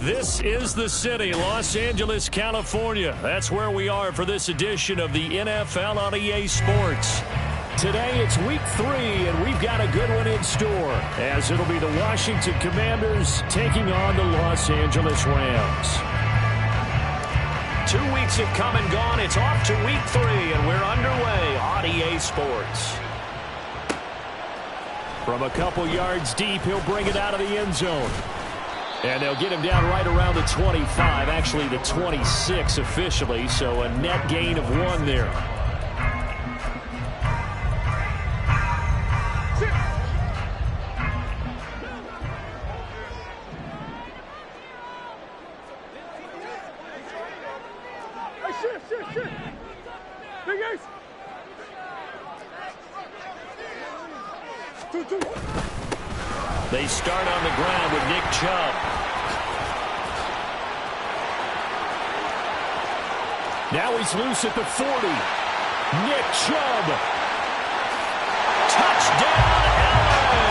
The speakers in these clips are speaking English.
This is the city, Los Angeles, California. That's where we are for this edition of the NFL on EA Sports. Today it's week 3, and we've got a good one in store, as it'll be the Washington Commanders taking on the Los Angeles Rams. 2 weeks have come and gone. It's off to week 3, and we're underway on EA Sports. From a couple yards deep, he'll bring it out of the end zone. And they'll get him down right around the 25, actually the 26 officially, so a net gain of 1 there. They start on the ground with Nick Chubb. Now he's loose at the 40. Nick Chubb. Touchdown, LA!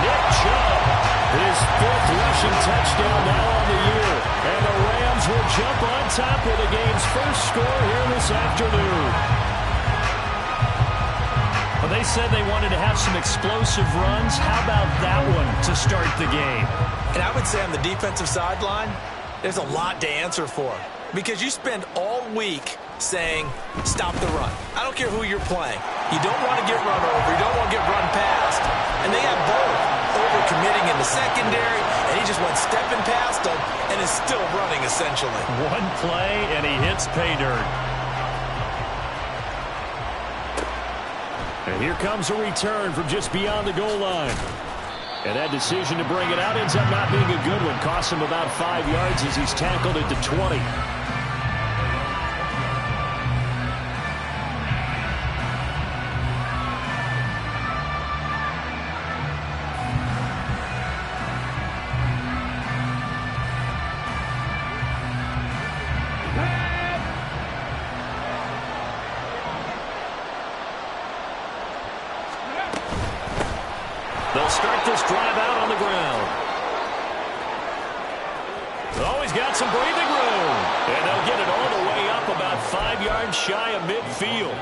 Nick Chubb, his 5th rushing touchdown now on the year. And the Rams will jump on top with the game's first score here this afternoon. Well, they said they wanted to have some explosive runs. How about that one to start the game? And I would say on the defensive sideline, there's a lot to answer for. Because you spend all week saying, stop the run. I don't care who you're playing. You don't want to get run over. You don't want to get run past. And they have both. Over-committing in the secondary, and he just went stepping past them and is still running, essentially. One play, and he hits pay dirt. And here comes a return from just beyond the goal line. And that decision to bring it out ends up not being a good one. Costs him about 5 yards as he's tackled at the 20. They'll start this drive out on the ground. Oh, he's got some breathing room. And they'll get it all the way up about 5 yards shy of midfield.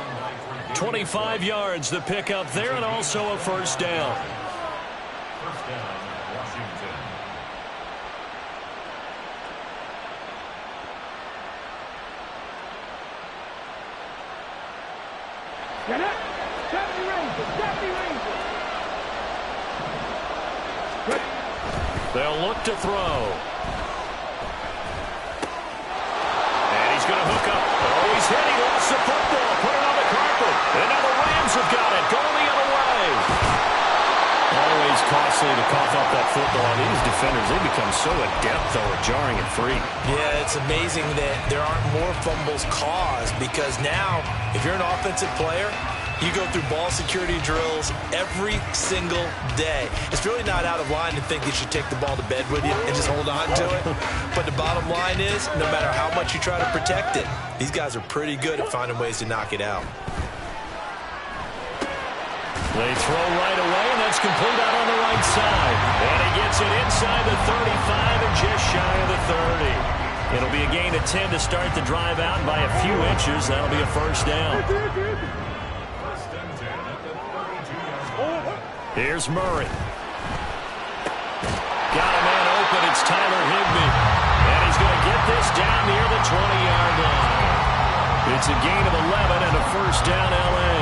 25 yards the pickup there, and also a first down. First down, Washington. Get it! Deputy Ranger! Deputy Ranger! They'll look to throw. And he's going to hook up. Oh, he's hit. He lost the football. Put it on the carpet. And now the Rams have got it. Going the other way. Always costly to cough up that football. These defenders, they become so adept, though, at jarring it free. Yeah, it's amazing that there aren't more fumbles caused because now, if you're an offensive player, you go through ball security drills every single day. It's really not out of line to think you should take the ball to bed with you and just hold on to it. But the bottom line is, no matter how much you try to protect it, these guys are pretty good at finding ways to knock it out. They throw right away, and that's complete out on the right side. And he gets it inside the 35 and just shy of the 30. It'll be a gain of 10 to start the drive out, and by a few inches, that'll be a first down. Here's Murray. Got a man open. It's Tyler Higbee. And he's going to get this down near the 20-yard line. It's a gain of 11 and a first down, L.A.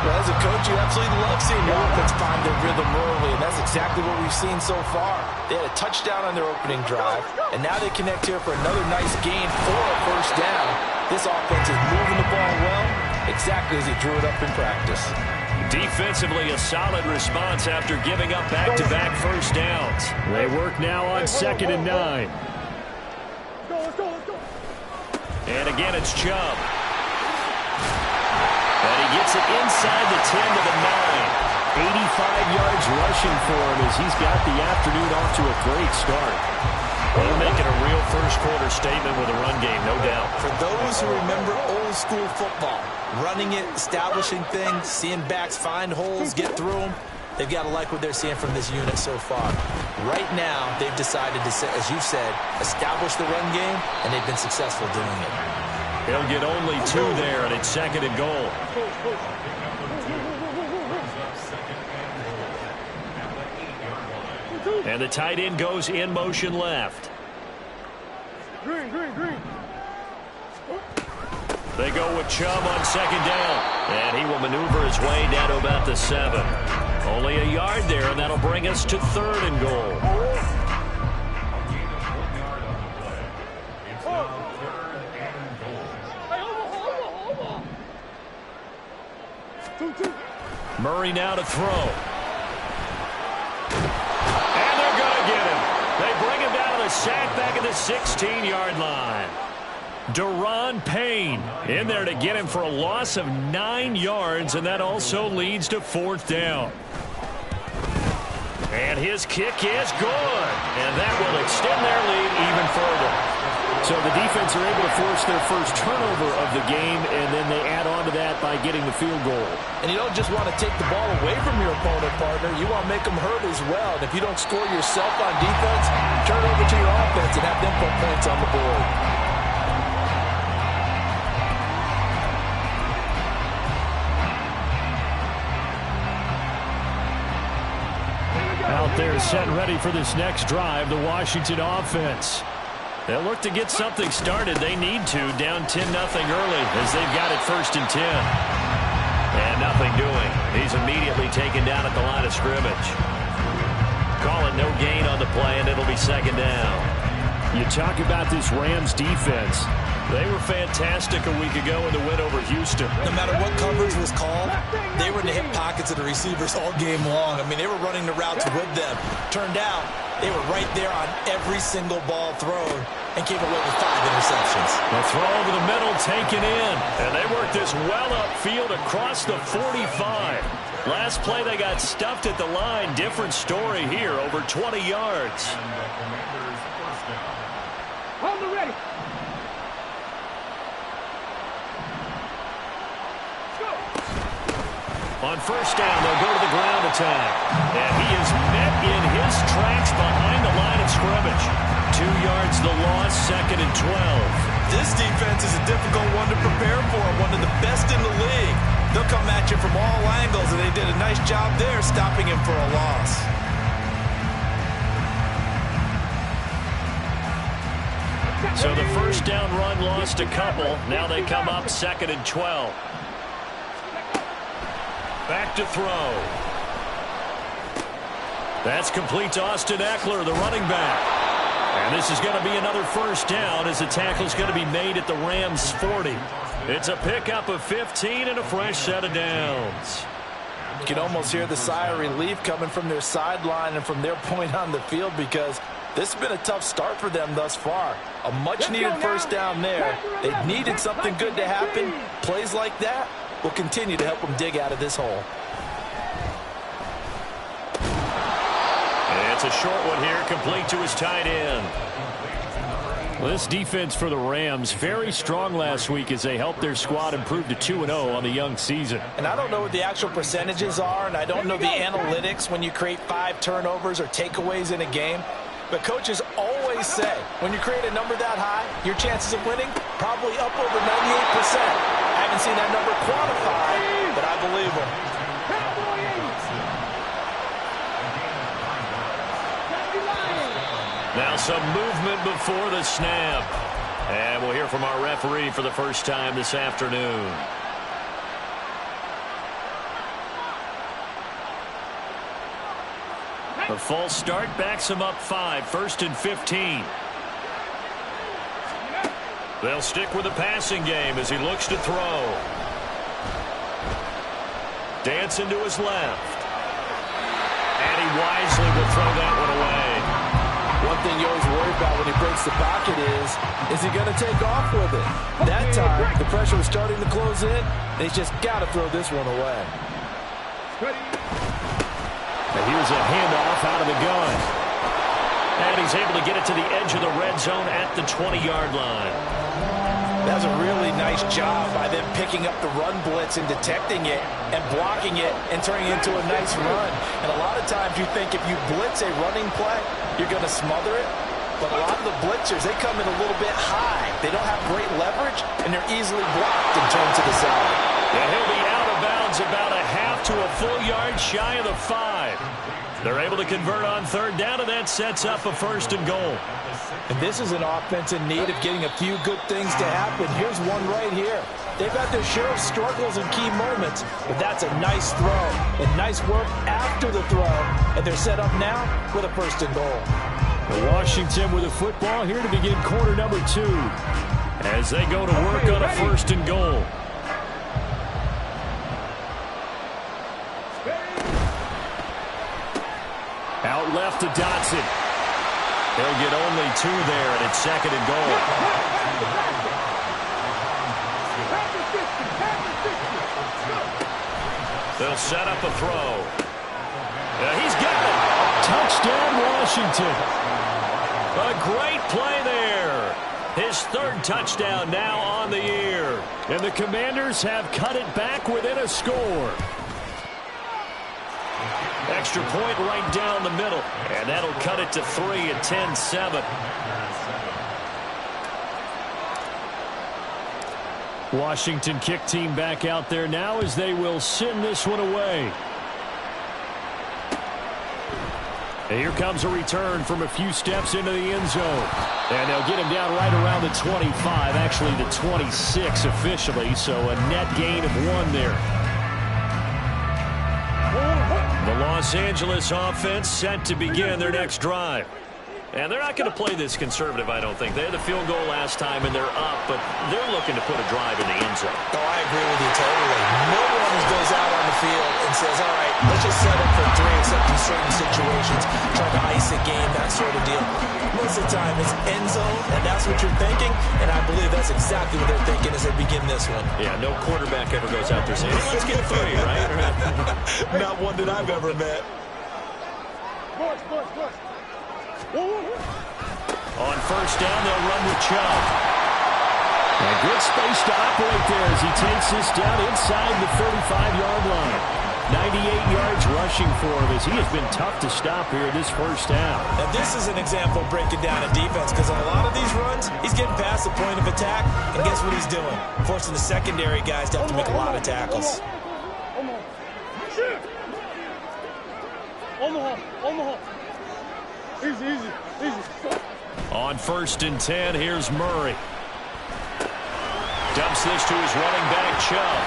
Well, as a coach, you absolutely love seeing your offense find their rhythm early, and that's exactly what we've seen so far. They had a touchdown on their opening drive, and now they connect here for another nice gain for a first down. This offense is moving the ball well, exactly as he drew it up in practice. Defensively, a solid response after giving up back-to-back first downs. They work now on 2nd and 9. And again, it's Chubb. And he gets it inside the 10 to the 9. 85 yards rushing for him as he's got the afternoon off to a great start. Well, they're making a real first-quarter statement with a run game, no doubt. For those who remember old-school football, running it, establishing things, seeing backs find holes, get through them, they've got to like what they're seeing from this unit so far. Right now, they've decided to, as you said, establish the run game, and they've been successful doing it. He'll get only 2 there, and it's 2nd and goal. And the tight end goes in motion left. Green. They go with Chubb on 2nd down. And he will maneuver his way down to about the 7. Only a yard there, and that'll bring us to 3rd and goal. Murray now to throw. And they're going to get him. They bring him down to the sack back at the 16-yard line. Daron Payne in there to get him for a loss of 9 yards, and that also leads to 4th down. And his kick is good, and that will extend their lead even further. So the defense are able to force their first turnover of the game, and then they add on to that by getting the field goal. And you don't just want to take the ball away from your opponent, partner. You want to make them hurt as well. And if you don't score yourself on defense, turn it over to your offense and have them put points on the board. Out there set and ready for this next drive, the Washington offense. They'll look to get something started. They need to, down 10-0 early as they've got it 1st and 10. And nothing doing. He's immediately taken down at the line of scrimmage. Calling no gain on the play, and it'll be 2nd down. You talk about this Rams defense. They were fantastic a week ago in the win over Houston. No matter what coverage was called, they were in the hip pockets of the receivers all game long. I mean, they were running the routes with them. Turned out, they were right there on every single ball thrown and came away with 5 interceptions. The throw over the middle taken in, and they worked this well upfield across the 45. Last play, they got stuffed at the line. Different story here, over 20 yards. Hold the ready. On 1st down, they'll go to the ground attack. And he is met in his tracks behind the line of scrimmage. 2 yards the loss, 2nd and 12. This defense is a difficult one to prepare for, one of the best in the league. They'll come at you from all angles, and they did a nice job there stopping him for a loss. So the 1st down run lost a couple. Now they come up 2nd and 12. Back to throw. That's complete to Austin Eckler, the running back. And this is going to be another 1st down as the tackle's going to be made at the Rams' 40. It's a pickup of 15 and a fresh set of downs. You can almost hear the sigh of relief coming from their sideline and from their point on the field because this has been a tough start for them thus far. A much-needed 1st down there. They needed something good to happen. Plays like that will continue to help them dig out of this hole. And it's a short one here, complete to his tight end. Well, this defense for the Rams, very strong last week as they helped their squad improve to 2-0 on the young season. And I don't know what the actual percentages are, and I don't know the analytics when you create 5 turnovers or takeaways in a game. But coaches always say, when you create a number that high, your chances of winning probably up over 98%. I haven't seen that number quantified, but I believe them. Now some movement before the snap. And we'll hear from our referee for the first time this afternoon. The false start backs him up 5, 1st and 15. They'll stick with the passing game as he looks to throw. Dancing to his left. And he wisely will throw that one away. One thing you always worry about when he breaks the pocket is he going to take off with it? That time, the pressure was starting to close in, and he's just got to throw this one away. And here's a handoff out of the gun. And he's able to get it to the edge of the red zone at the 20-yard line. That was a really nice job by them picking up the run blitz and detecting it and blocking it and turning it into a nice run. And a lot of times you think if you blitz a running play, you're going to smother it. But a lot of the blitzers, they come in a little bit high. They don't have great leverage, and they're easily blocked and turned to the side. And he'll be out of bounds about a half to a full yard shy of the 5. They're able to convert on third down, and that sets up a 1st and goal. And this is an offense in need of getting a few good things to happen. Here's one right here. They've had their share of struggles in key moments, but that's a nice throw and nice work after the throw. And they're set up now with a 1st and goal. Washington with a football here to begin quarter number 2 as they go to work on a 1st and goal. Out left to Dotson. They'll get only 2 there, and it's 2nd and goal. They'll set up a throw. He's got it. Touchdown, Washington. A great play there. His 3rd touchdown now on the year. And the Commanders have cut it back within a score. Extra point right down the middle. And that'll cut it to 3 at 10-7. Washington kick team back out there now as they will send this one away. And here comes a return from a few steps into the end zone. And they'll get him down right around the 25, actually the 26 officially, so a net gain of 1 there. The Los Angeles offense set to begin their next drive. And they're not going to play this conservative, I don't think. They had the field goal last time, and they're up, but they're looking to put a drive in the end zone. Oh, I agree with you totally. No one goes out on the field and says, all right, let's just set up for 3, except in certain situations, trying to ice a game, that sort of deal. Most of the time, it's end zone, and that's what you're thinking, and I believe that's exactly what they're thinking as they begin this one. Yeah, no quarterback ever goes out there saying, hey, let's get 3, right? Not one that I've ever met. On 1st down, they'll run with Chubb. And good space to operate there as he takes this down inside the 35-yard line. 98 yards rushing for him as he has been tough to stop here this 1st down. Now this is an example of breaking down a defense, because on a lot of these runs, he's getting past the point of attack, and guess what he's doing? Forcing the secondary guys to have to make a lot of tackles. Omaha. Easy. On 1st and 10, here's Murray. Dumps this to his running back, Chubb.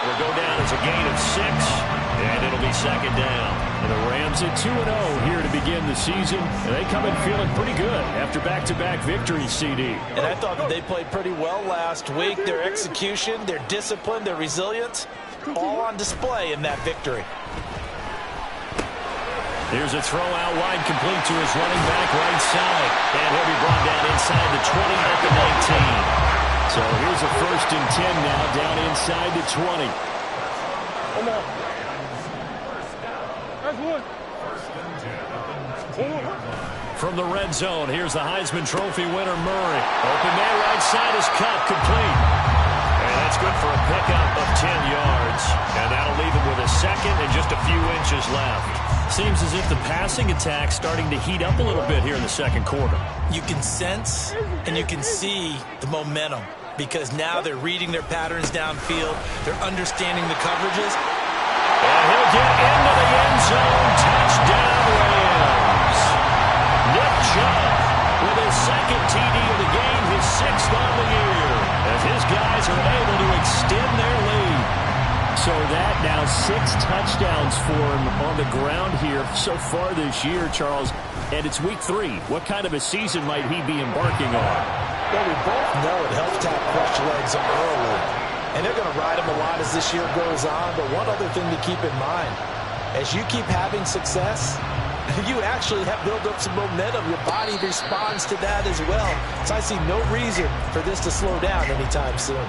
It'll go down as a gain of 6, and it'll be 2nd down. And the Rams at 2-0 here to begin the season. And they come in feeling pretty good after back-to-back victories, CD. And I thought that they played pretty well last week. Their execution, their discipline, their resilience, all on display in that victory. Here's a throw out wide, complete to his running back right side. And he'll be brought down inside the 20 at the 19. So here's a 1st and 10 now, down inside the 20. From the red zone, here's the Heisman Trophy winner, Murray. Open man right side is cut, complete. And that's good for a pickup of 10 yards. And that'll leave him with a 2nd and just a few inches left. Seems as if the passing attack's starting to heat up a little bit here in the 2nd quarter. You can sense and you can see the momentum, because now they're reading their patterns downfield. They're understanding the coverages. And he'll get into the end zone. Touchdown, Rams. Nick Chubb with his 2nd TD of the game, his 6th on the year, as his guys are able to extend their lead. So that now 6 touchdowns for him on the ground here so far this year, Charles. And it's week 3. What kind of a season might he be embarking on? Well, we both know it helps to have fresh legs early. And they're going to ride him a lot as this year goes on. But one other thing to keep in mind, as you keep having success, you actually have built up some momentum. Your body responds to that as well. So I see no reason for this to slow down anytime soon.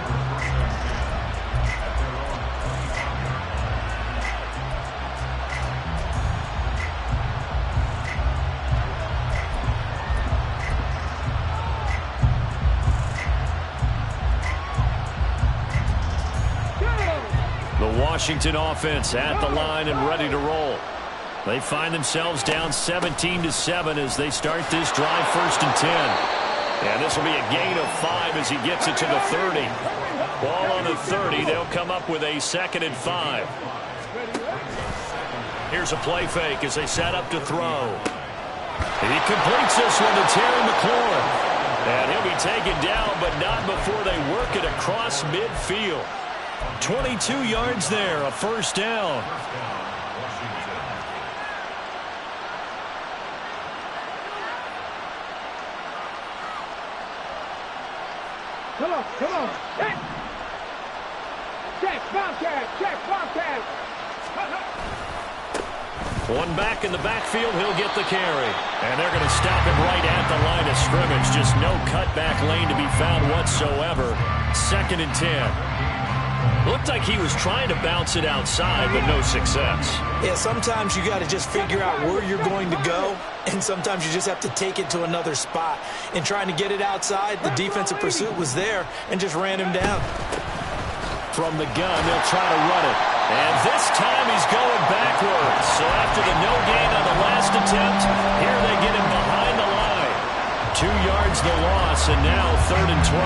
Washington offense at the line and ready to roll. They find themselves down 17-7 as they start this drive, 1st and 10. And this will be a gain of 5 as he gets it to the 30. Ball on the 30. They'll come up with a 2nd and 5. Here's a play fake as they set up to throw. He completes this one to Terry McLaurin. And he'll be taken down, but not before they work it across midfield. 22 yards there, a 1st down. Come on, come on. Hey. Check, Bobcat, check, Bobcat. One back in the backfield, he'll get the carry. And they're going to stop him right at the line of scrimmage. Just no cutback lane to be found whatsoever. 2nd and 10. Looked like he was trying to bounce it outside, but no success. Yeah, sometimes you got to just figure out where you're going to go, and sometimes you just have to take it to another spot. In trying to get it outside, the defensive pursuit was there and just ran him down. From the gun, they'll try to run it. And this time he's going backwards. So after the no gain on the last attempt, here they get him behind the line. 2 yards the loss, and now 3rd and 12.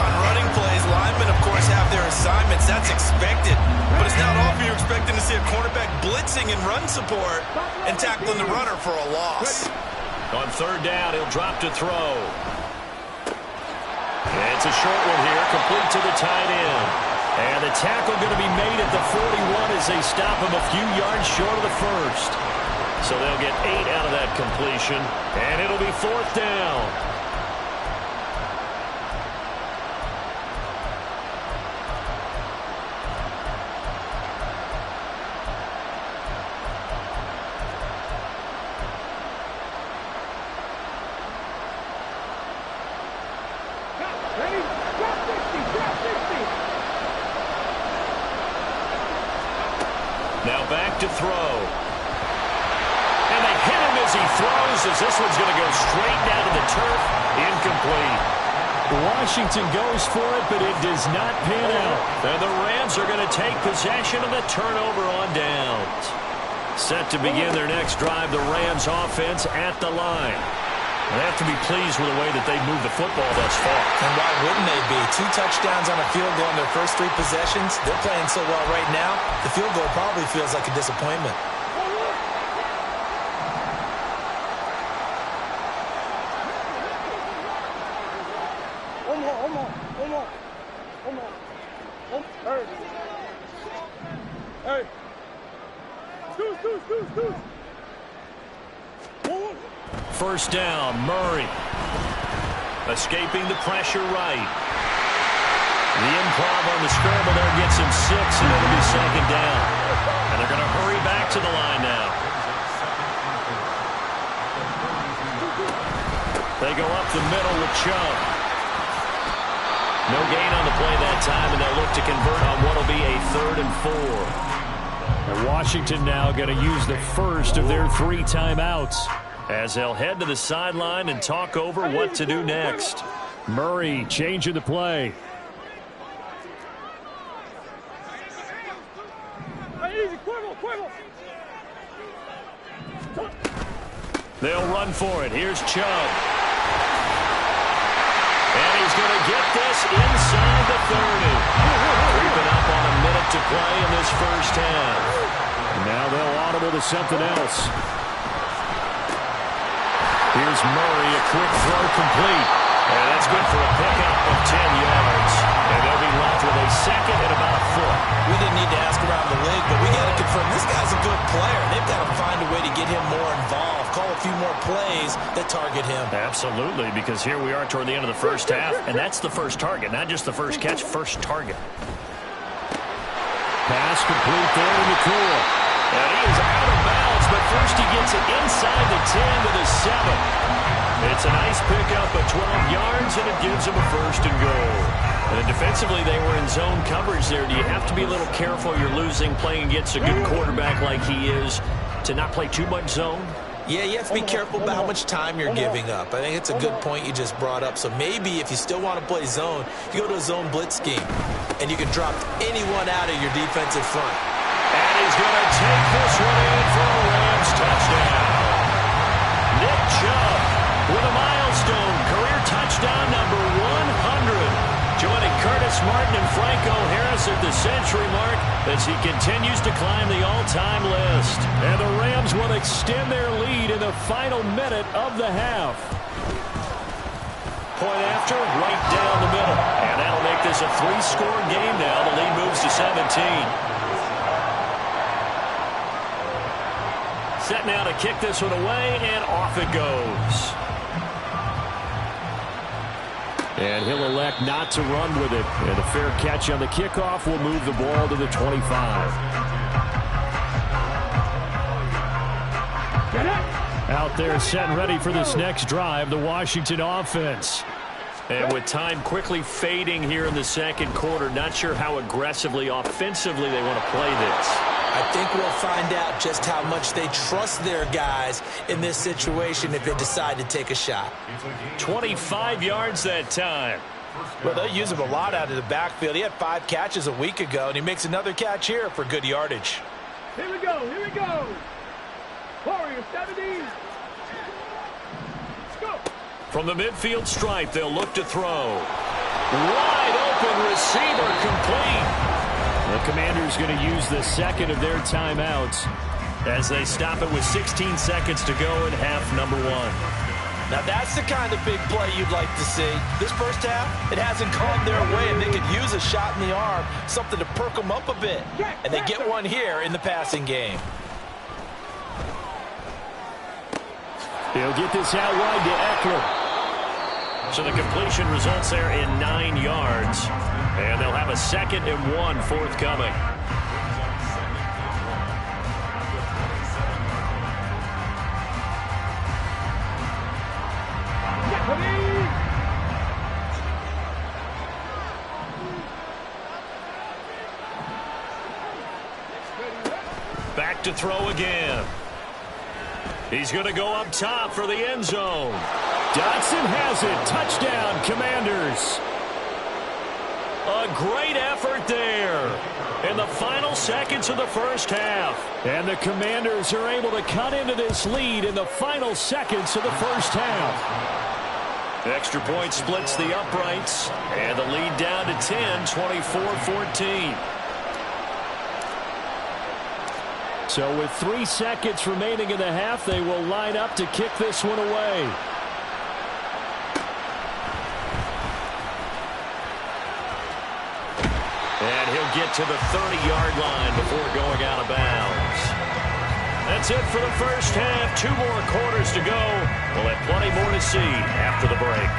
On running plays, linemen, of course, have their assignments. That's expected. But it's not often you're expecting to see a cornerback blitzing and run support and tackling the runner for a loss. On 3rd down, he'll drop to throw. And it's a short one here, complete to the tight end. And the tackle going to be made at the 41 as they stop him a few yards short of the 1st. So they'll get 8 out of that completion, and it'll be 4th down. Ready? Drop 60, drop 60. Now back to throw. And they hit him as he throws, as this one's going to go straight down to the turf. Incomplete. Washington goes for it, but it does not pan out. And the Rams are going to take possession of the turnover on downs. Set to begin their next drive, the Rams offense at the line. They have to be pleased with the way that they've moved the football thus far. And why wouldn't they be? 2 touchdowns on a field goal in their first 3 possessions. They're playing so well right now, the field goal probably feels like a disappointment. Hey. Scoot. 1st down, Murray. Escaping the pressure right. The improv on the scramble there gets him 6, and it'll be 2nd down. And they're going to hurry back to the line now. They go up the middle with Chubb. No gain on the play that time, and they'll look to convert on what will be a 3rd and 4. And Washington now going to use the first of their 3 timeouts, as they'll head to the sideline and talk over what to do next. Murray changing the play. Easy, quibble. They'll run for it. Here's Chubb. And he's going to get this inside the 30. Creeping up on a minute to play in this first half. Now they'll audible to something else. Here's Murray, a quick throw complete. And that's good for a pickup of 10 yards. And they'll be left with a 2nd and about a foot. We didn't need to ask around the league, but we got to confirm this guy's a good player. They've got to find a way to get him more involved, call a few more plays that target him. Absolutely, because here we are toward the end of the first half, and that's the first target, not just the first catch, first target. Pass complete there to McCool. And he is out of bounds, but first he gets it inside the 10 to the 7. It's a nice pickup of 12 yards, and it gives him a 1st and goal. And defensively, they were in zone coverage there. Do you have to be a little careful? You're losing, playing against a good quarterback like he is, to not play too much zone? Yeah, you have to be careful about how much time you're giving up. I think it's a good point you just brought up. So maybe if you still want to play zone, you go to a zone blitz scheme, and you can drop anyone out of your defensive front. he's going to take this one in for a Rams touchdown. Nick Chubb with a milestone career touchdown number 100. Joining Curtis Martin and Franco Harris at the century mark as he continues to climb the all-time list. And the Rams will extend their lead in the final minute of the half. Point after, right down the middle. And that'll make this a 3-score game now. The lead moves to 17. Set now to kick this one away, and off it goes. And he'll elect not to run with it. And a fair catch on the kickoff will move the ball to the 25. Out there set and ready for this next drive, the Washington offense. And with time quickly fading here in the second quarter, not sure how aggressively, offensively they want to play this. I think we'll find out just how much they trust their guys in this situation if they decide to take a shot. 25 yards that time. Well, they'll use him a lot out of the backfield. He had 5 catches a week ago, and he makes another catch here for good yardage. Here we go, here we go. Warriors 70. Let's go. From the midfield stripe, they'll look to throw. Wide open receiver complete. The Commanders going to use the second of their timeouts as they stop it with 16 seconds to go in half number 1. Now that's the kind of big play you'd like to see. This first half, it hasn't gone their way, and they could use a shot in the arm, something to perk them up a bit. And they get one here in the passing game. He'll get this out wide to Eckler. So the completion results there in 9 yards. And they'll have a 2nd and 1 forthcoming. Back to throw again. He's going to go up top for the end zone. Dotson has it. Touchdown, Commanders. A great effort there in the final seconds of the first half. And the Commanders are able to cut into this lead in the final seconds of the first half. The extra point splits the uprights, and the lead down to 10, 24-14. So with 3 seconds remaining in the half, they will line up to kick this one away. And he'll get to the 30-yard line before going out of bounds. That's it for the first half. 2 more quarters to go. We'll have plenty more to see after the break.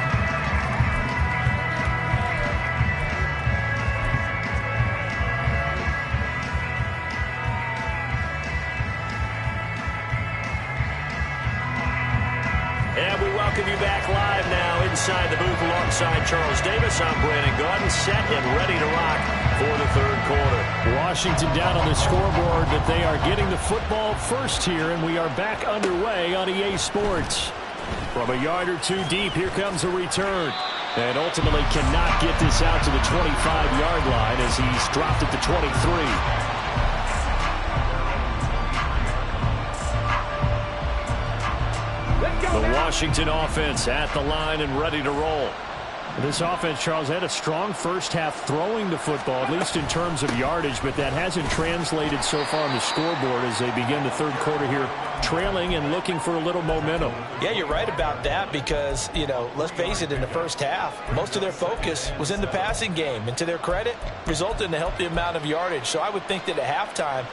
And we welcome you back live now inside the booth alongside Charles Davis. I'm Brandon Gaudin, set and ready to rock for the third quarter. Washington down on the scoreboard, but they are getting the football first here, and we are back underway on EA Sports. From a yard or 2 deep, here comes a return. And ultimately cannot get this out to the 25-yard line as he's dropped at the 23. The Washington offense at the line and ready to roll. This offense, Charles, had a strong first half throwing the football, at least in terms of yardage, but that hasn't translated so far on the scoreboard as they begin the third quarter here, trailing and looking for a little momentum. Yeah, you're right about that because, you know, let's face it, in the first half, most of their focus was in the passing game, and to their credit, resulted in a healthy amount of yardage. So I would think that at halftime,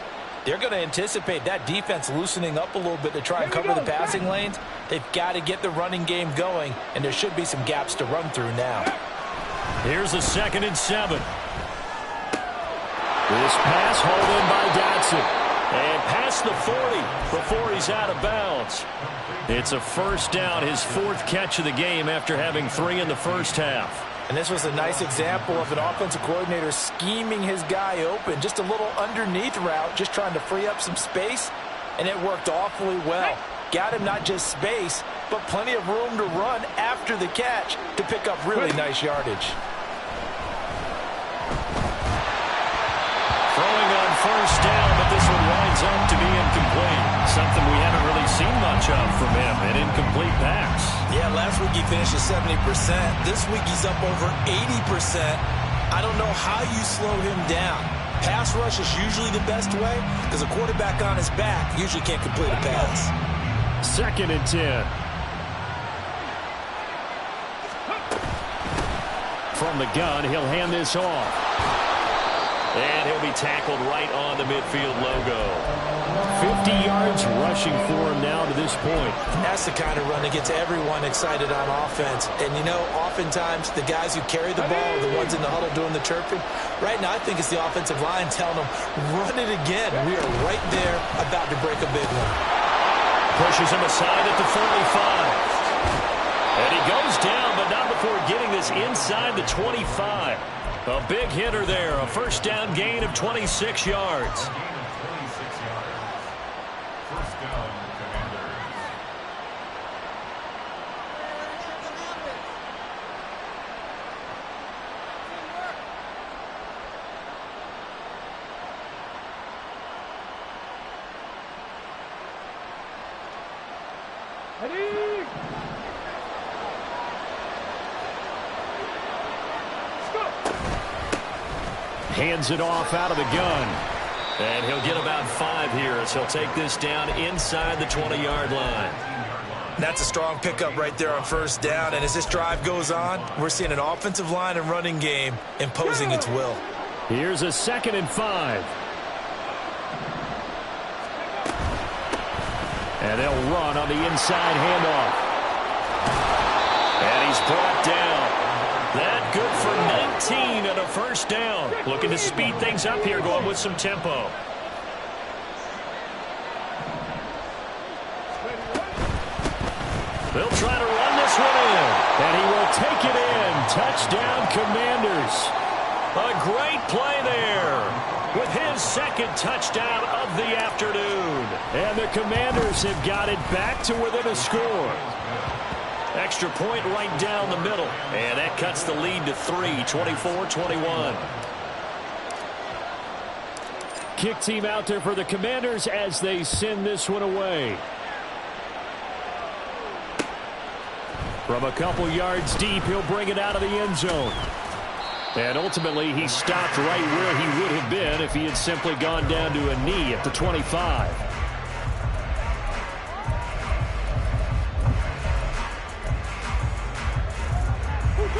they're going to anticipate that defense loosening up a little bit to try and cover the passing lanes. They've got to get the running game going, and there should be some gaps to run through now. Here's a 2nd and 7. This pass hauled in by Dotson. And past the 40 before he's out of bounds. It's a first down, his 4th catch of the game after having 3 in the first half. And this was a nice example of an offensive coordinator scheming his guy open. Just a little underneath route, just trying to free up some space, and it worked awfully well. Got him not just space, but plenty of room to run after the catch to pick up really nice yardage. Throwing on first down, but this one ends up to be incomplete. Something we haven't really seen much of from him, an incomplete pass. Yeah, last week he finished at 70%. This week he's up over 80%. I don't know how you slow him down. Pass rush is usually the best way because a quarterback on his back usually can't complete a pass. 2nd and 10. From the gun, he'll hand this off. And he'll be tackled right on the midfield logo. 50 yards rushing for him now to this point. That's the kind of run that gets everyone excited on offense. And, you know, oftentimes the guys who carry the ball are the ones in the huddle doing the chirping. Right now, I think it's the offensive line telling them, run it again. We are right there about to break a big one. Pushes him aside at the 45. And he goes down, but not before getting this inside the 25. A big hitter there, a first down gain of 26 yards. First down, Commanders. Ready? Hands it off out of the gun. And he'll get about 5 here as he'll take this down inside the 20-yard line. That's a strong pickup right there on first down. And as this drive goes on, we're seeing an offensive line and running game imposing its will. Here's a 2nd and 5. And they'll run on the inside handoff. And he's brought down. That good for 19 and a first down. Looking to speed things up here, going with some tempo. They'll try to run this one in. And he will take it in. Touchdown, Commanders. A great play there with his 2nd touchdown of the afternoon. And the Commanders have got it back to within a score. Extra point right down the middle. And that cuts the lead to 3, 24-21. Kick team out there for the Commanders as they send this one away. From a couple yards deep, he'll bring it out of the end zone. And ultimately, he stopped right where he would have been if he had simply gone down to a knee at the 25.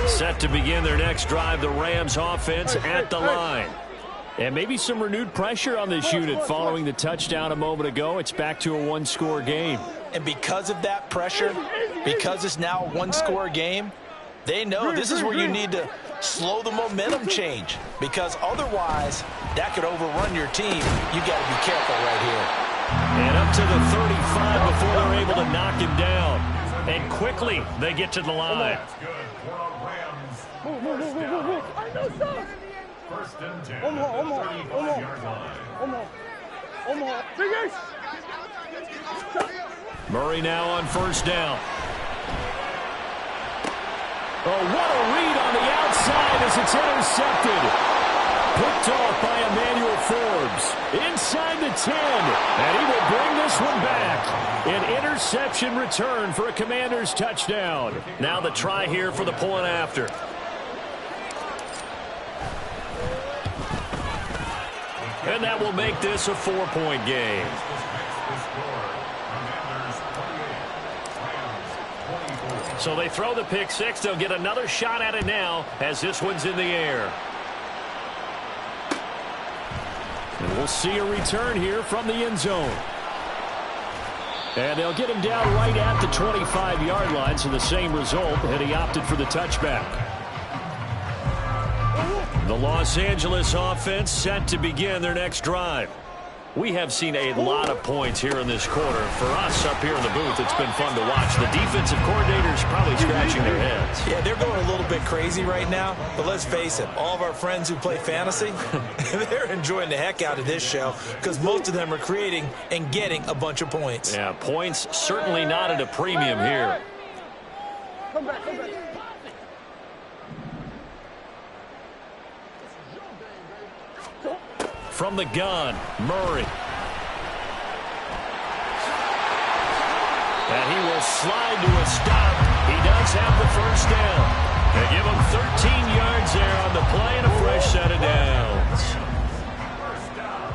Set to begin their next drive, the Rams offense at the line. And maybe some renewed pressure on this unit following the touchdown a moment ago. It's back to a one-score game. And because of that pressure, because it's now a one-score game, they know this is where you need to slow the momentum change, because otherwise that could overrun your team. You got to be careful right here. And up to the 35 before they're able to knock him down. And quickly they get to the line. That's good for a Rams. First down. First and 10 at the 35-yard line. Murray now on first down. Oh, what a read on the outside as it's intercepted. Picked off by Emmanuel Forbes. Inside the 10. And he will bring this one back. An interception return for a Commanders touchdown. Now the try here for the point after. And that will make this a 4-point game. So they throw the pick six. They'll get another shot at it now as this one's in the air. And we'll see a return here from the end zone. And they'll get him down right at the 25-yard line, so the same result, and he opted for the touchback. The Los Angeles offense set to begin their next drive. We have seen a lot of points here in this quarter. For us up here in the booth, it's been fun to watch. The defensive coordinators probably scratching their heads. Yeah, they're going a little bit crazy right now, but let's face it, all of our friends who play fantasy, they're enjoying the heck out of this show because most of them are creating and getting a bunch of points. Yeah, points certainly not at a premium here. Come back, come back. From the gun, Murray. And he will slide to a stop. He does have the first down. They give him 13 yards there on the play and a fresh set of downs. First down.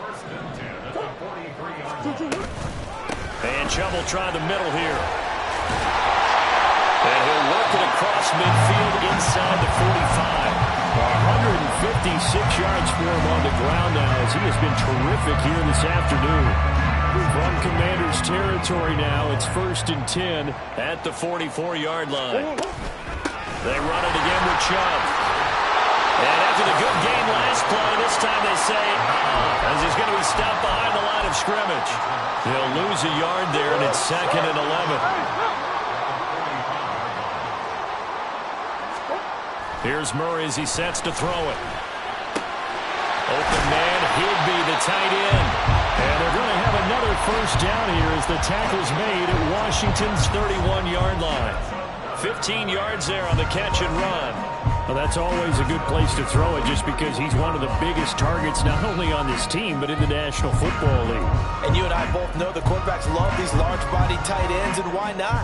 First and 10 at the 43-yard line. And Chubb will try the middle here. And he'll work it across midfield inside the 45. 156 yards for him on the ground now as he has been terrific here this afternoon. From Commander's territory now, it's 1st and 10 at the 44-yard line. They run it again with Chubb. And after the good game last play, this time they say, as he's going to be stopped behind the line of scrimmage. He'll lose a yard there, and it's 2nd and 11. Here's Murray as he sets to throw it. Open man, Higbee, the tight end. And they're going to have another first down here as the tackle's made at Washington's 31-yard line. 15 yards there on the catch and run. Well, that's always a good place to throw it just because he's one of the biggest targets not only on this team but in the National Football League. And you and I both know the quarterbacks love these large-bodied tight ends, and why not?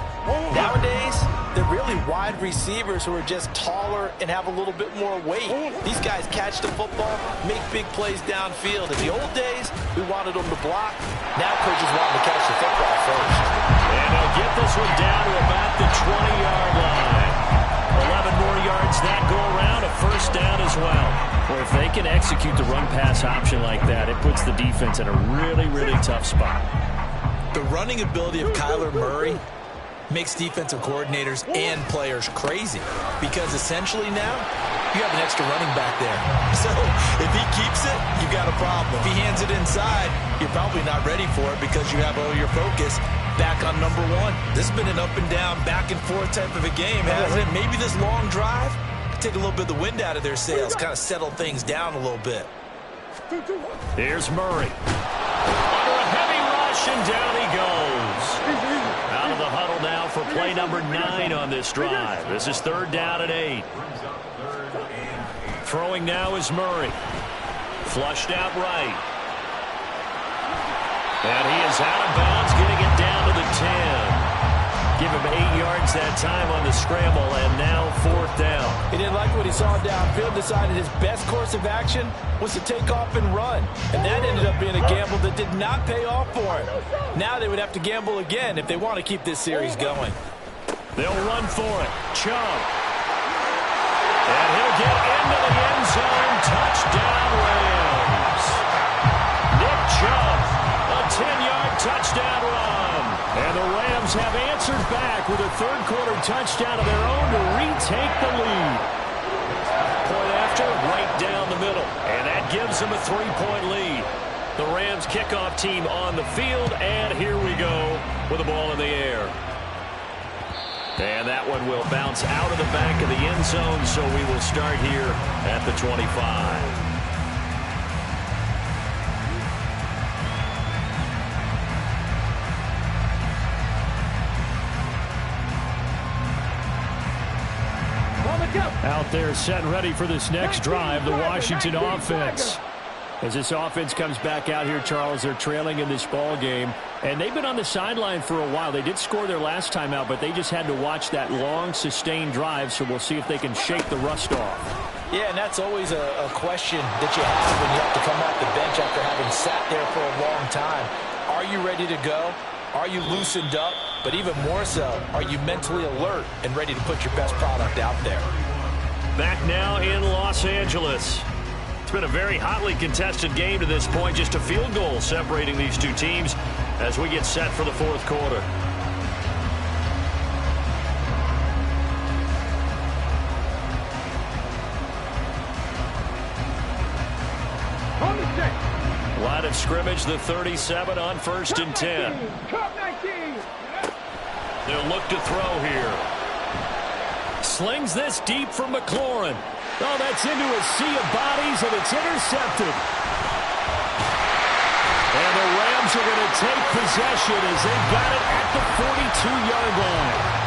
Nowadays, they're really wide receivers who are just taller and have a little bit more weight. These guys catch the football, make big plays downfield. In the old days, we wanted them to block. Now coaches want them to catch the football first. And they'll get this one down to about the 20-yard line. 11 more yards that go around, a first down as well. Or if they can execute the run-pass option like that, it puts the defense in a really, really tough spot. The running ability of Kyler Murray makes defensive coordinators and players crazy because essentially now you have an extra running back there. So if he keeps it, you've got a problem. If he hands it inside, you're probably not ready for it because you have all your focus back on number one. This has been an up and down, back and forth type of a game, hasn't it? Maybe this long drive take a little bit of the wind out of their sails, kind of settle things down a little bit. Here's Murray. Under a heavy rush, and down he goes. Out of the huddle now for play number 9 on this drive. This is 3rd down and 8. Throwing now is Murray. Flushed out right. And he is out of bounds, getting it down to the 10. Give him 8 yards that time on the scramble, and now 4th down. He didn't like what he saw downfield, decided his best course of action was to take off and run. And that ended up being a gamble that did not pay off for him. Now they would have to gamble again if they want to keep this series going. They'll run for it. Chubb. And he'll get into the end zone. Touchdown, Rams. Nick Chubb, a 10-yard touchdown run. And the Rams have answered back with a third-quarter touchdown of their own to retake the lead. Point after, right down the middle. And that gives them a 3-point lead. The Rams kickoff team on the field, and here we go with the ball in the air. And that one will bounce out of the back of the end zone, so we will start here at the 25. Out there set and ready for this next drive, the Washington offense. As this offense comes back out here, Charles, they're trailing in this ball game. And they've been on the sideline for a while. They did score their last time out, but they just had to watch that long, sustained drive, so we'll see if they can shake the rust off. Yeah, and that's always a question that you have when you have to come off the bench after having sat there for a long time. Are you ready to go? Are you loosened up? But even more so, are you mentally alert and ready to put your best product out there? Back now in Los Angeles. It's been a very hotly contested game to this point. Just a field goal separating these two teams as we get set for the fourth quarter. Line of scrimmage, the 37 on 1st and 10. They'll look to throw here. Slings this deep from McLaurin. Oh, that's into a sea of bodies, and it's intercepted. And the Rams are going to take possession as they've got it at the 42-yard line.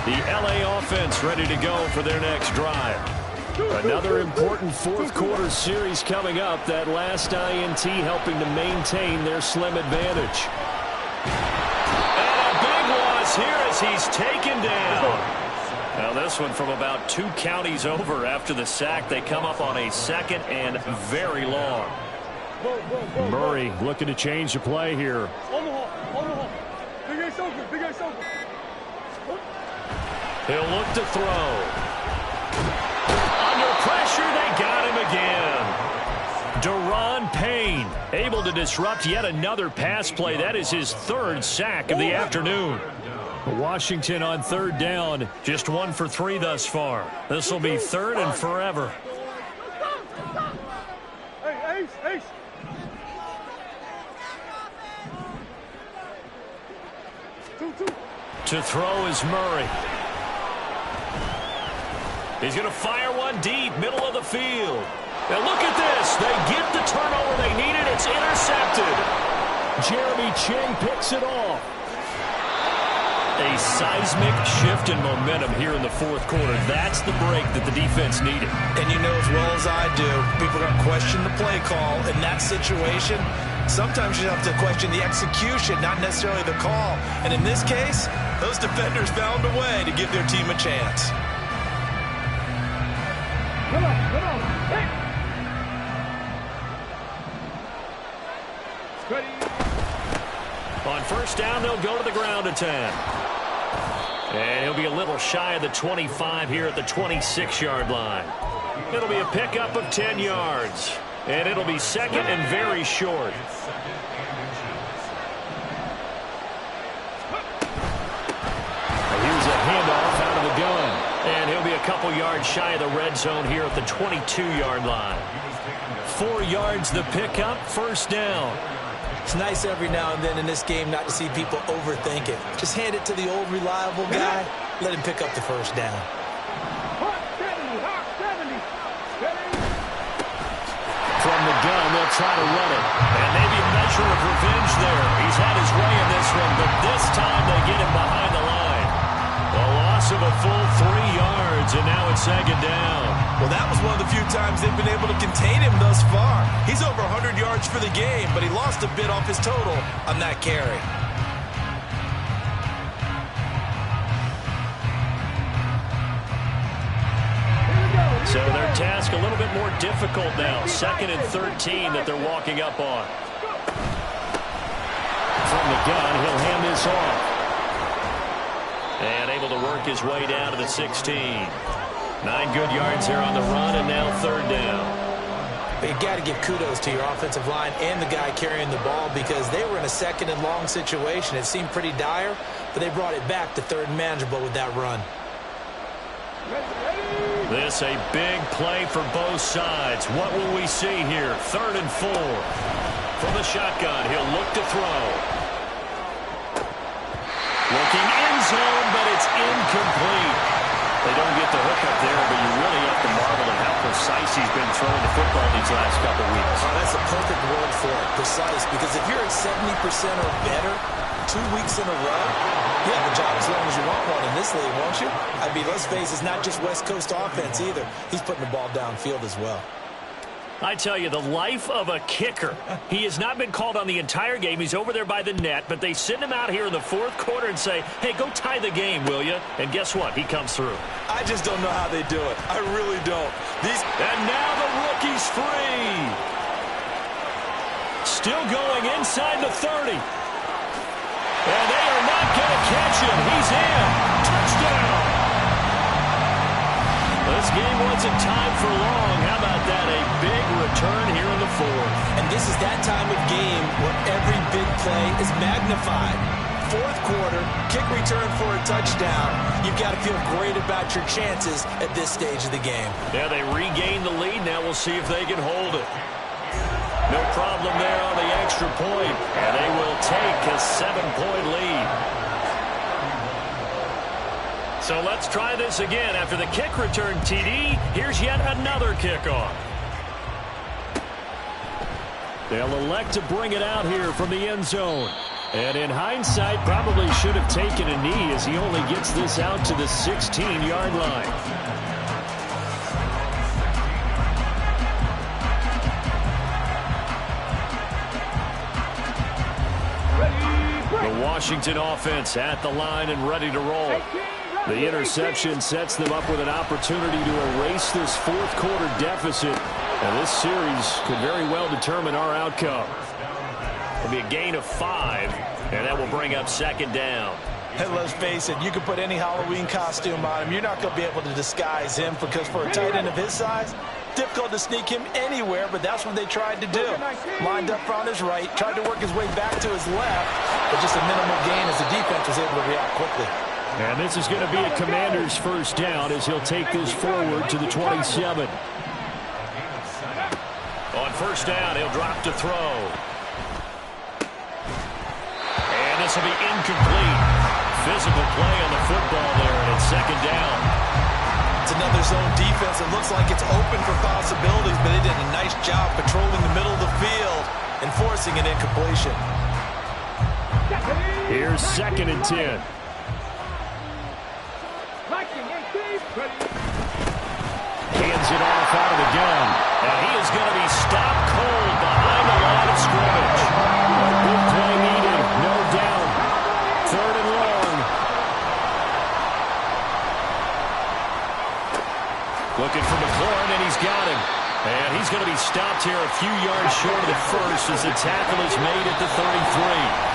The LA offense ready to go for their next drive. Another important fourth quarter series coming up. That last INT helping to maintain their slim advantage. And a big loss here as he's taken down. Now this one from about 2 counties over after the sack. They come up on a 2nd and very long. Murray looking to change the play here. He'll look to throw. Under pressure, they got him again. Daron Payne able to disrupt yet another pass play. That is his 3rd sack of the afternoon. Washington on 3rd down, just 1 for 3 thus far. This will be 3rd and forever. Hey, Ace. To throw is Murray. He's going to fire one deep, middle of the field. Now look at this. They get the turnover they needed. It's intercepted. Jeremy Chinn picks it off. A seismic shift in momentum here in the fourth quarter. That's the break that the defense needed. And you know as well as I do, people are going to question the play call in that situation. Sometimes you have to question the execution, not necessarily the call. And in this case, those defenders found a way to give their team a chance. Come on. Hey. Ready. On 1st down, they'll go to the ground attack. And he'll be a little shy of the 25 here at the 26-yard line. It'll be a pickup of 10 yards. And it'll be 2nd and very short. Here's a handoff out of the gun. And he'll be a couple yards shy of the red zone here at the 22-yard line. 4 yards the pickup, 1st down. It's nice every now and then in this game not to see people overthink it. Just hand it to the old reliable guy. Let him pick up the 1st down. From the gun, they'll try to run it. And maybe a measure of revenge there. He's had his way in this one, but this time they get him behind the line. A loss of a full 3 yards, and now it's 2nd down. Well, that was one of the few times they've been able to contain him thus far. He's over 100 yards for the game, but he lost a bit off his total on that carry. So their task a little bit more difficult now. 2nd and 13 that they're walking up on. From the gun, he'll hand this off. And able to work his way down to the 16. 9 good yards there on the run, and now 3rd down. But you got to give kudos to your offensive line and the guy carrying the ball because they were in a 2nd and long situation. It seemed pretty dire, but they brought it back to 3rd and manageable with that run. This a big play for both sides. What will we see here? 3rd and 4. From the shotgun, he'll look to throw. Looking end zone, but it's incomplete. They don't get the hook up there, but you really have to marvel at how precise he's been throwing the football these last couple weeks. Oh, that's a perfect word for it, precise, because if you're at 70% or better 2 weeks in a row, you have a job as long as you want one in this league, won't you? I mean, let's face it, it's not just West Coast offense either. He's putting the ball downfield as well. I tell you, the life of a kicker. He has not been called on the entire game. He's over there by the net, but they send him out here in the fourth quarter and say, hey, go tie the game, will you? And guess what? He comes through. I just don't know how they do it. I really don't. And now the rookie's free. Still going inside the 30. And they are not going to catch him. He's in. Touchdown. This game wasn't tied for long. How about that? A big return here in the fourth. And this is that time of game where every big play is magnified. Fourth quarter, kick return for a touchdown. You've got to feel great about your chances at this stage of the game. Yeah, they regain the lead. Now we'll see if they can hold it. No problem there on the extra point. And they will take a 7-point lead. So let's try this again. After the kick return TD, here's yet another kickoff. They'll elect to bring it out here from the end zone. And in hindsight, probably should have taken a knee as he only gets this out to the 16-yard line. The Washington offense at the line and ready to roll. The interception sets them up with an opportunity to erase this fourth-quarter deficit. And this series could very well determine our outcome. It'll be a gain of 5, and that will bring up second down. And let's face it, you can put any Halloween costume on him. You're not going to be able to disguise him because for a tight end of his size, difficult to sneak him anywhere, but that's what they tried to do. Lined up on his right, tried to work his way back to his left, but just a minimal gain as the defense was able to react quickly. And this is going to be a Commander's first down as he'll take this forward to the 27. On first down, he'll drop to throw. And this will be incomplete. Physical play on the football there, and it's second down. It's another zone defense. It looks like it's open for possibilities, but they did a nice job patrolling the middle of the field and forcing an incompletion. Here's second and 10. Hands it off out of the gun. And he is going to be stopped cold behind the line of scrimmage. A big play needed, no doubt. Third and long. Looking for McLaurin, and he's got him. And he's going to be stopped here a few yards short of the first as the tackle is made at the 33.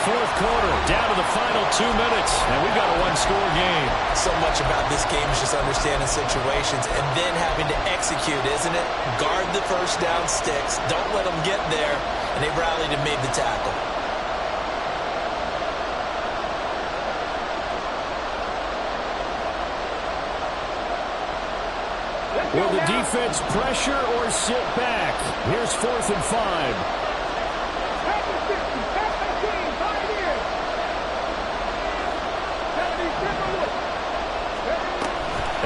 Fourth quarter, down to the final 2 minutes, and we've got a one-score game. So much about this game is just understanding situations and then having to execute, isn't it? Guard the first down sticks, don't let them get there, and they rallied and made the tackle. Will the defense pressure or sit back? Here's 4th and 5.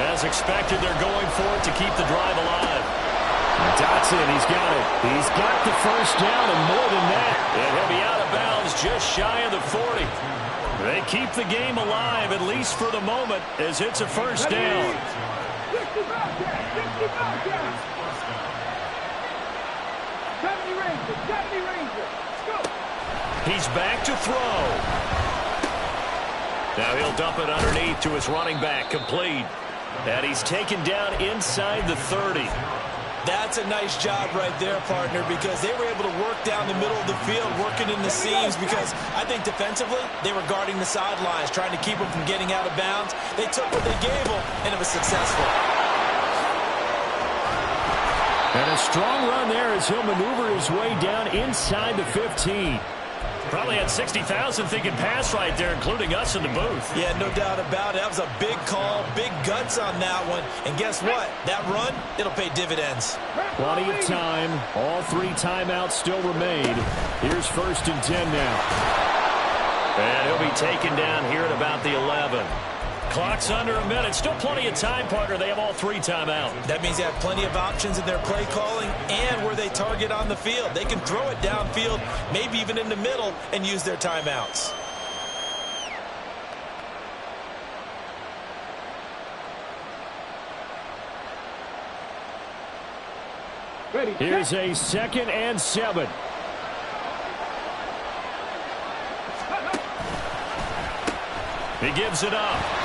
As expected, they're going for it to keep the drive alive. Dotson, he's got it. He's got the first down and more than that. And he'll be out of bounds just shy of the 40. They keep the game alive, at least for the moment, as it's a first down. He's back to throw. Now he'll dump it underneath to his running back, complete. And he's taken down inside the 30. That's a nice job right there, partner, because they were able to work down the middle of the field, working in the seams, because I think defensively, they were guarding the sidelines, trying to keep them from getting out of bounds. They took what they gave them, and it was successful. And a strong run there as he'll maneuver his way down inside the 15. Probably had 60,000 thinking pass right there, including us in the booth. Yeah, no doubt about it. That was a big call, big guts on that one. And guess what? That run, it'll pay dividends. Plenty of time. All 3 timeouts still remain. Here's 1st and 10 now. And he'll be taken down here at about the 11. Clock's under a minute. Still plenty of time, partner. They have all 3 timeouts. That means they have plenty of options in their play calling and where they target on the field. They can throw it downfield, maybe even in the middle, and use their timeouts. Here's a 2nd and 7. He gives it up.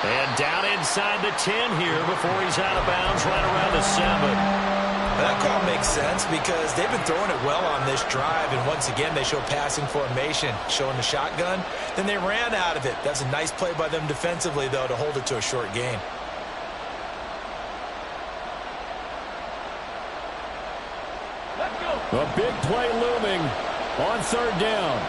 And down inside the 10 here before he's out of bounds right around the 7. That call makes sense because they've been throwing it well on this drive, and once again they show passing formation, showing the shotgun. Then they ran out of it. That's a nice play by them defensively, though, to hold it to a short gain. A big play looming on 3rd down.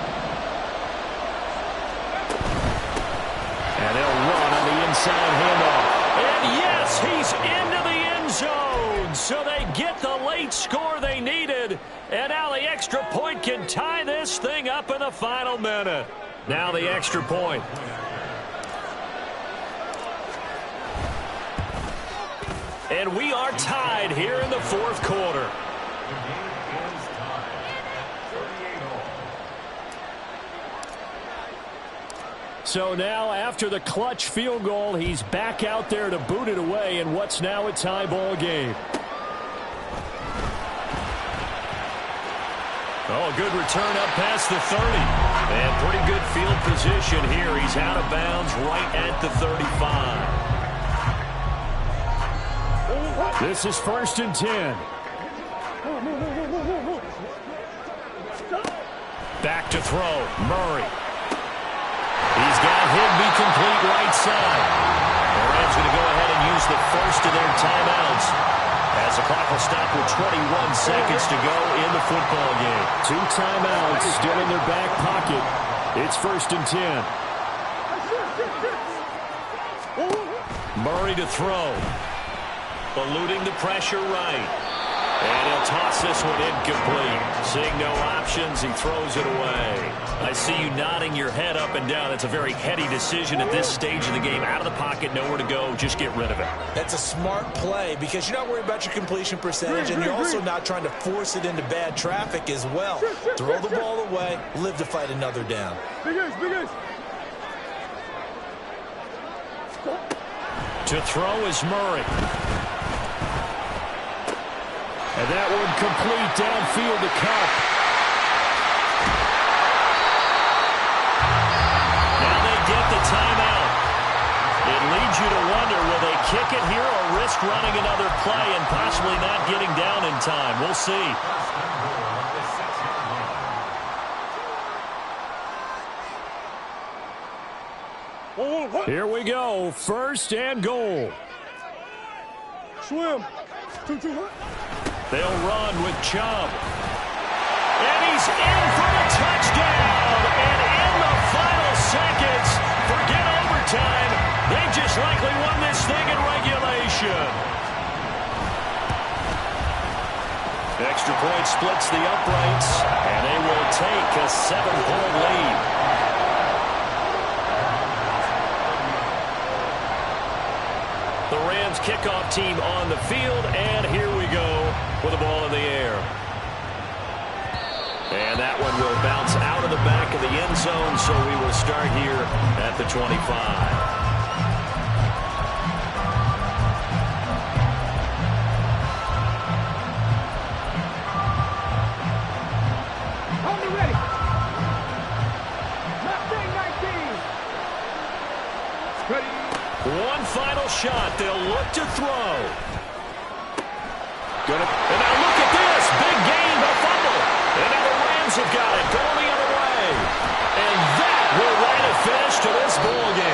And they'll run on the inside handoff. And yes, he's into the end zone. So they get the late score they needed. And now the extra point can tie this thing up in the final minute. Now the extra point. And we are tied here in the 4th quarter. So now after the clutch field goal, he's back out there to boot it away in what's now a tie ball game. Oh, good return up past the 30. And pretty good field position here. He's out of bounds right at the 35. This is 1st and 10. Back to throw. Murray. He's got Higbee complete right side. The Rams going to go ahead and use the first of their timeouts as the clock will stop with 21 seconds to go in the football game. 2 timeouts still in their back pocket. It's 1st and 10. Murray to throw. Eluding the pressure right. And he'll toss this one incomplete. Seeing no options, he throws it away. I see you nodding your head up and down. It's a very heady decision at this stage of the game. Out of the pocket, nowhere to go. Just get rid of it. That's a smart play because you're not worried about your completion percentage, and you're also not trying to force it into bad traffic as well. Throw the ball away, live to fight another down. To throw is Murray. And that one complete downfield to Kupp. Now they get the timeout. It leads you to wonder, will they kick it here or risk running another play and possibly not getting down in time? We'll see. Here we go. 1st and goal. Swim. They'll run with Chubb. And he's in for a touchdown. And in the final seconds, forget overtime. They just likely won this thing in regulation. Extra point splits the uprights, and they will take a 7-point lead. The Rams kickoff team on the field, and here we go with the ball in the air. And that one will bounce out of the back of the end zone, so we will start here at the 25. One final shot. They'll look to throw. And now look at this. Big gain, a fumble. And now the Rams have got it. Going the other way. And that will write a finish to this ball game.